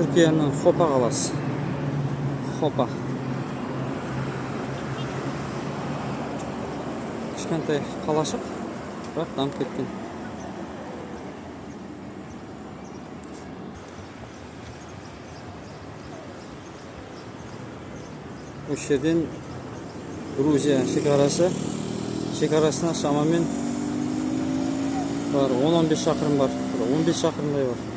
Түркияның Хопа қаласы. Хопа. Кішкентай қалашық, бірақ дамып кеткен. Осы жерден Грузия шекарасына шамамен бар 10-15 шақырым бар. 15 шақырымдай бар.